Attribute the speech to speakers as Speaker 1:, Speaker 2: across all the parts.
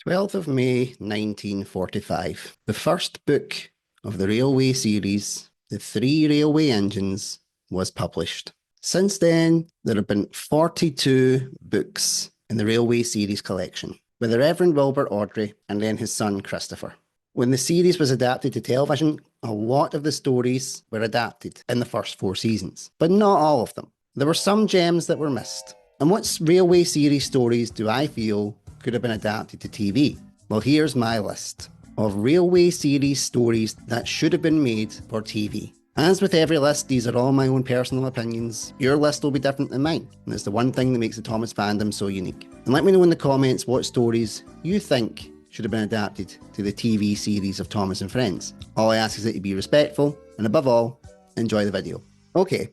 Speaker 1: 12th of May 1945. The first book of the Railway series, The Three Railway Engines, was published. Since then, there have been 42 books in the Railway series collection, with the Reverend Wilbert Awdry and then his son Christopher. When the series was adapted to television, a lot of the stories were adapted in the first 4 seasons, but not all of them. There were some gems that were missed. And what Railway series stories do I feel could have been adapted to TV? Well, here's my list of Railway series stories that should have been made for TV. As with every list, these are all my own personal opinions. Your list will be different than mine, and it's the one thing that makes the Thomas fandom so unique. And let me know in the comments what stories you think should have been adapted to the TV series of Thomas and Friends. All I ask is that you be respectful, and above all, enjoy the video. Okay,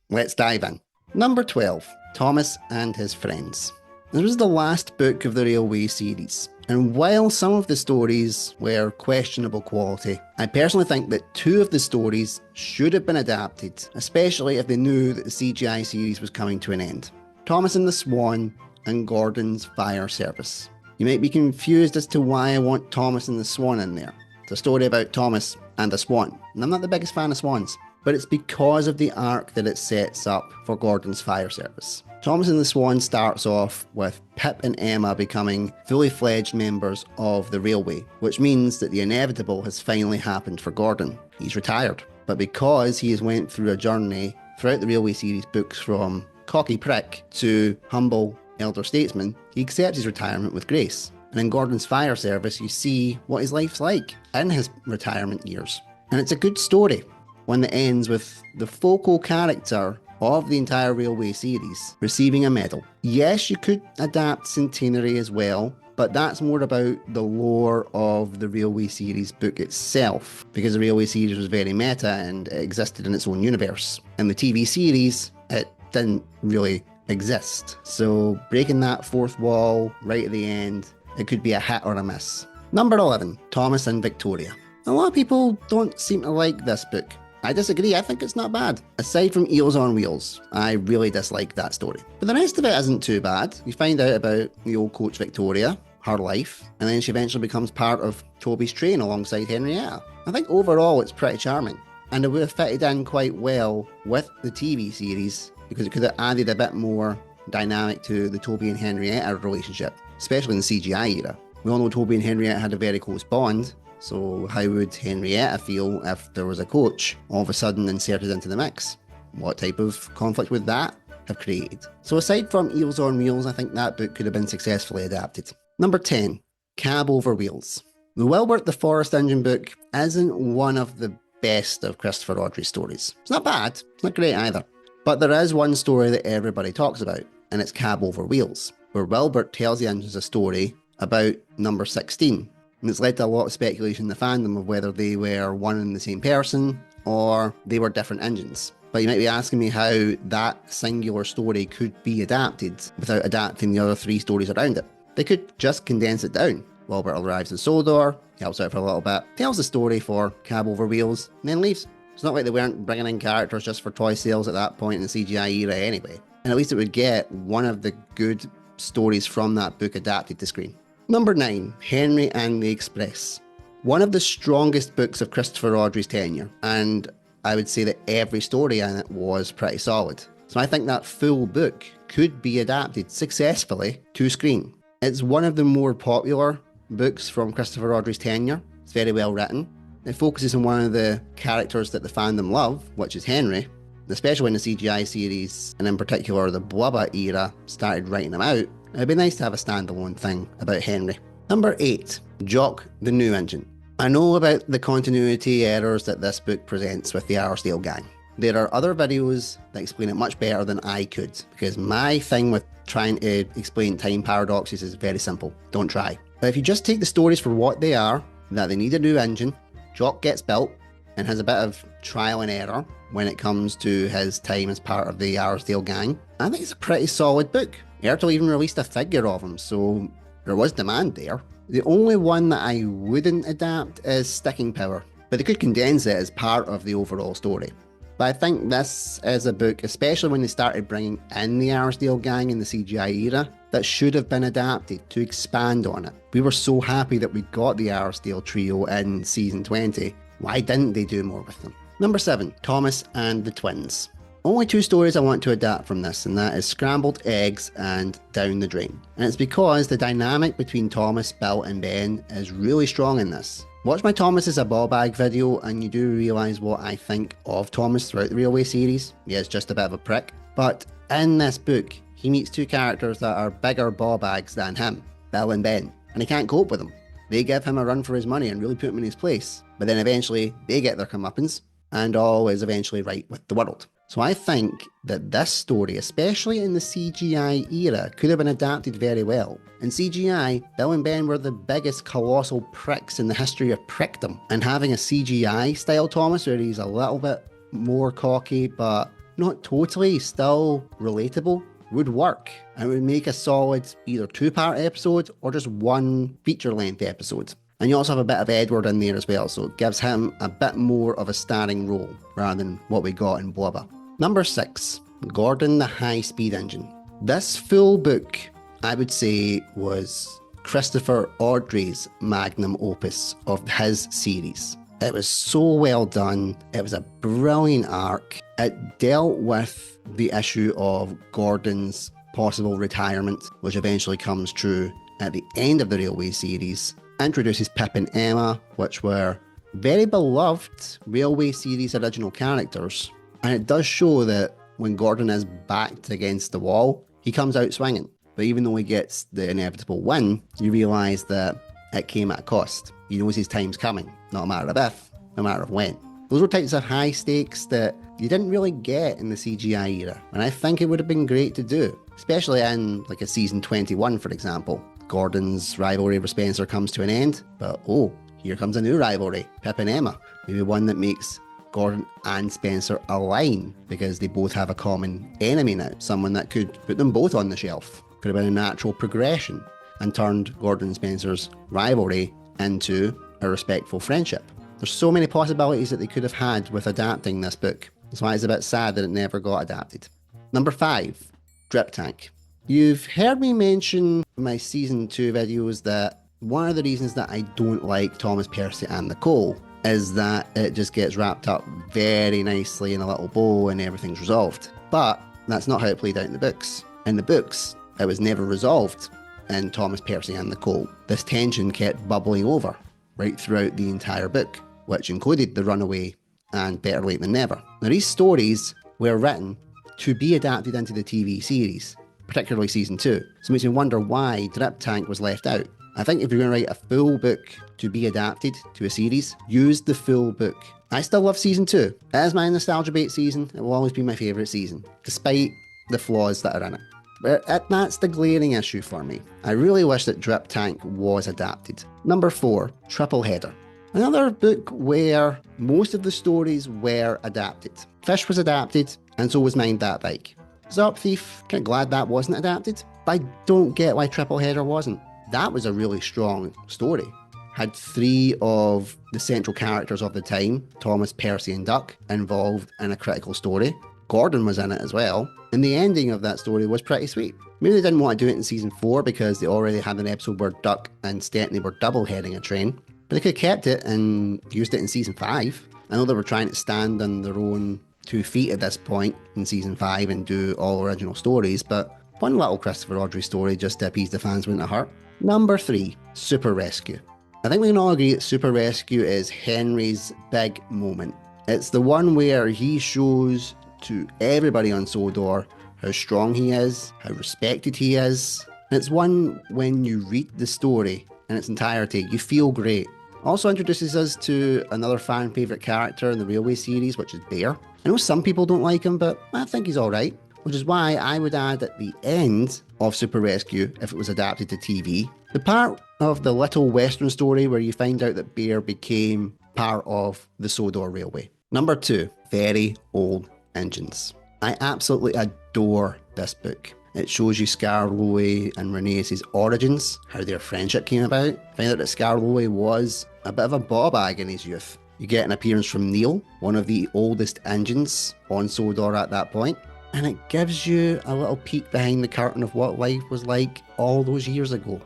Speaker 1: let's dive in. Number 12, Thomas and His Friends. This was the last book of the Railway series, and while some of the stories were questionable quality, I personally think that 2 of the stories should have been adapted, especially if they knew that the CGI series was coming to an end. Thomas and the Swan and Gordon's Fire Service. You might be confused as to why I want Thomas and the Swan in there. It's a story about Thomas and a swan, and I'm not the biggest fan of swans, but it's because of the arc that it sets up for Gordon's Fire Service. Thomas and the Swan starts off with Pip and Emma becoming fully fledged members of the railway, which means that the inevitable has finally happened for Gordon. He's retired, but because he has went through a journey throughout the Railway series books from cocky prick to humble elder statesman, he accepts his retirement with grace. And in Gordon's Fire Service, you see what his life's like in his retirement years. And it's a good story, one that ends with the focal character of the entire Railway series receiving a medal. Yes, you could adapt Centenary as well, but that's more about the lore of the Railway series book itself, because the Railway series was very meta and it existed in its own universe. In the TV series, it didn't really exist. So breaking that fourth wall right at the end, it could be a hit or a miss. Number 11, Thomas and Victoria. A lot of people don't seem to like this book. I disagree, I think it's not bad. Aside from Eels on Wheels, I really dislike that story. But the rest of it isn't too bad. You find out about the old coach Victoria, her life, and then she eventually becomes part of Toby's train alongside Henrietta. I think overall it's pretty charming, and it would have fitted in quite well with the TV series because it could have added a bit more dynamic to the Toby and Henrietta relationship, especially in the CGI era. We all know Toby and Henrietta had a very close bond, so how would Henrietta feel if there was a coach all of a sudden inserted into the mix? What type of conflict would that have created? So aside from Eels on Wheels, I think that book could have been successfully adapted. Number 10, Cab Over Wheels. The Wilbert the Forest Engine book isn't one of the best of Christopher Awdry's stories. It's not bad, it's not great either. But there is one story that everybody talks about, and it's Cab Over Wheels, where Wilbert tells the engines a story about number 16. And it's led to a lot of speculation in the fandom of whether they were one and the same person or they were different engines. But you might be asking me how that singular story could be adapted without adapting the other 3 stories around it. They could just condense it down. Wilbert arrives in Sodor, helps out for a little bit, tells the story for Cab Over Wheels, and then leaves. It's not like they weren't bringing in characters just for toy sales at that point in the CGI era anyway. And at least it would get one of the good stories from that book adapted to screen. Number 9, Henry and the Express. One of the strongest books of Christopher Awdry's tenure, and I would say that every story in it was pretty solid. So I think that full book could be adapted successfully to screen. It's one of the more popular books from Christopher Awdry's tenure. It's very well written. It focuses on one of the characters that the fandom love, which is Henry, especially when the CGI series, and in particular the Blubba era, started writing him out. It'd be nice to have a standalone thing about Henry. Number 8, Jock the New Engine. I know about the continuity errors that this book presents with the Arsdale gang. There are other videos that explain it much better than I could, because my thing with trying to explain time paradoxes is very simple. Don't try. But if you just take the stories for what they are, that they need a new engine, Jock gets built and has a bit of trial and error when it comes to his time as part of the Arsdale gang, I think it's a pretty solid book. Ertl even released a figure of him, so there was demand there. The only one that I wouldn't adapt is Sticking Power, but they could condense it as part of the overall story. But I think this is a book, especially when they started bringing in the Arsdale gang in the CGI era, that should have been adapted to expand on it. We were so happy that we got the Arsdale trio in season 20. Why didn't they do more with them? Number 7, Thomas and the Twins. Only 2 stories I want to adapt from this, and that is Scrambled Eggs and Down the Drain. And it's because the dynamic between Thomas, Bill and Ben is really strong in this. Watch my Thomas is a ball bag video and you do realise what I think of Thomas throughout the Railway series. Yeah, it's just a bit of a prick. But in this book, he meets 2 characters that are bigger ball bags than him, Bill and Ben, and he can't cope with them. They give him a run for his money and really put him in his place. But then eventually they get their comeuppance and all is eventually right with the world. So I think that this story, especially in the CGI era, could have been adapted very well. In CGI, Bill and Ben were the biggest colossal pricks in the history of prickdom. And having a CGI style Thomas where he's a little bit more cocky but not totally still relatable would work. And it would make a solid either 2-part episode or just 1 feature-length episode. And you also have a bit of Edward in there as well, so it gives him a bit more of a starring role rather than what we got in Blubber. Number 6, Gordon the High-Speed Engine. This full book, I would say, was Christopher Awdry's magnum opus of his series. It was so well done. It was a brilliant arc. It dealt with the issue of Gordon's possible retirement, which eventually comes true at the end of the Railway series. Introduces Pip and Emma, which were very beloved Railway series original characters. And it does show that when Gordon is backed against the wall, he comes out swinging. But even though he gets the inevitable win, you realise that it came at a cost. He knows his time's coming, not a matter of if, no matter of when. Those were types of high stakes that you didn't really get in the CGI era. And I think it would have been great to do, especially in like a season 21, for example. Gordon's rivalry with Spencer comes to an end, but oh, here comes a new rivalry, Pip and Emma. Maybe one that makes Gordon and Spencer align because they both have a common enemy now, someone that could put them both on the shelf. Could have been a natural progression and turned Gordon and Spencer's rivalry into a respectful friendship. There's so many possibilities that they could have had with adapting this book. That's why it's a bit sad that it never got adapted. Number 5, Drip Tank. You've heard me mention in my season 2 videos that one of the reasons that I don't like Thomas, Percy and Nicole is that it just gets wrapped up very nicely in a little bow and everything's resolved. But that's not how it played out in the books. In the books, it was never resolved in Thomas, Percy and Nicole. This tension kept bubbling over right throughout the entire book, which included the runaway and Better Late Than Never. Now these stories were written to be adapted into the TV series, particularly season 2. So it makes me wonder why Drip Tank was left out. I think if you're going to write a full book to be adapted to a series, use the full book. I still love season 2. It is my nostalgia bait season. It will always be my favourite season, despite the flaws that are in it. But that's the glaring issue for me. I really wish that Drip Tank was adapted. Number 4, Triple Header. Another book where most of the stories were adapted. Fish was adapted, and so was Mind That Bike. Zarp Thief, kind of glad that wasn't adapted, but I don't get why Triple Header wasn't. That was a really strong story. Had 3 of the central characters of the time, Thomas, Percy and Duck, involved in a critical story. Gordon was in it as well, and the ending of that story was pretty sweet. Maybe they didn't want to do it in season 4 because they already had an episode where Duck and Stepney were double heading a train, but they could have kept it and used it in season 5. I know they were trying to stand on their own 2 feet at this point in season 5 and do all original stories, but one little Christopher Awdry story just to appease the fans wouldn't have hurt. Number 3, Super Rescue. I think we can all agree that Super Rescue is Henry's big moment. It's the one where he shows to everybody on Sodor how strong he is, how respected he is. And it's one when you read the story in its entirety, you feel great. Also introduces us to another fan favourite character in the Railway series, which is Bear. I know some people don't like him, but I think he's alright. Which is why I would add at the end of Super Rescue, if it was adapted to TV, the part of the little western story where you find out that Bear became part of the Sodor Railway. Number 2, Very Old Engines. I absolutely adore this book. It shows you Scarlowe and Renese's origins, how their friendship came about. Find out that Scarlowe was a bit of a ball bag in his youth. You get an appearance from Neil, one of the oldest engines on Sodor at that point. And it gives you a little peek behind the curtain of what life was like all those years ago,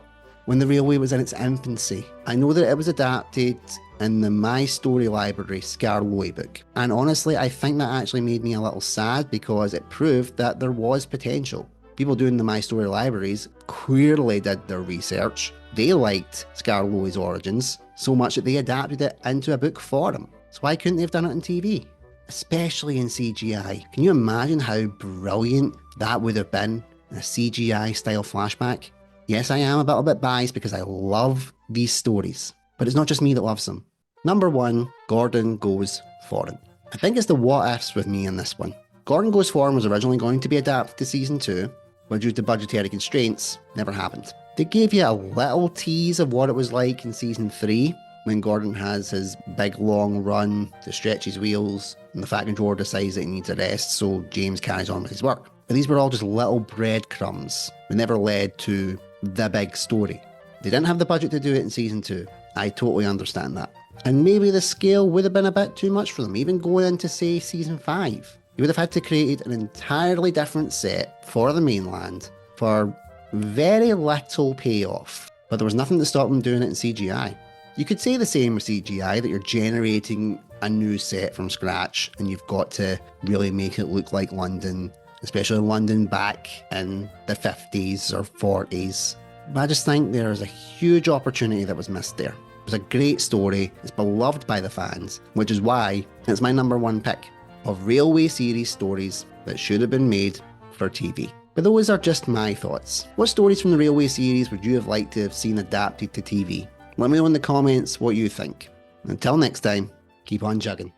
Speaker 1: when the railway was in its infancy. I know that it was adapted in the My Story Library Scarlowe book, and honestly I think that actually made me a little sad because it proved that there was potential. People doing the My Story libraries clearly did their research. They liked Scarlowe's origins so much that they adapted it into a book for him. So why couldn't they have done it on TV? Especially in CGI. Can you imagine how brilliant that would have been in a CGI style flashback? Yes, I am a little bit biased because I love these stories, but it's not just me that loves them. Number 1, Gordon Goes Foreign. I think it's the what ifs with me in this one. Gordon Goes Foreign was originally going to be adapted to season 2, but due to budgetary constraints, never happened. They gave you a little tease of what it was like in season 3, when Gordon has his big long run to stretch his wheels, and the Fat Drawer decides that he needs a rest, so James carries on with his work. But these were all just little breadcrumbs. They never led to the big story. They didn't have the budget to do it in season 2. I totally understand that. And maybe the scale would have been a bit too much for them, even going into, say, season 5. You would have had to create an entirely different set for the mainland for very little payoff. But there was nothing to stop them doing it in CGI. You could say the same with CGI, that you're generating a new set from scratch and you've got to really make it look like London, especially London back in the 50s or 40s. But I just think there's a huge opportunity that was missed there. It was a great story, it's beloved by the fans, which is why it's my number 1 pick of railway series stories that should have been made for TV. But those are just my thoughts. What stories from the railway series would you have liked to have seen adapted to TV? Let me know in the comments what you think. Until next time, keep on jugging.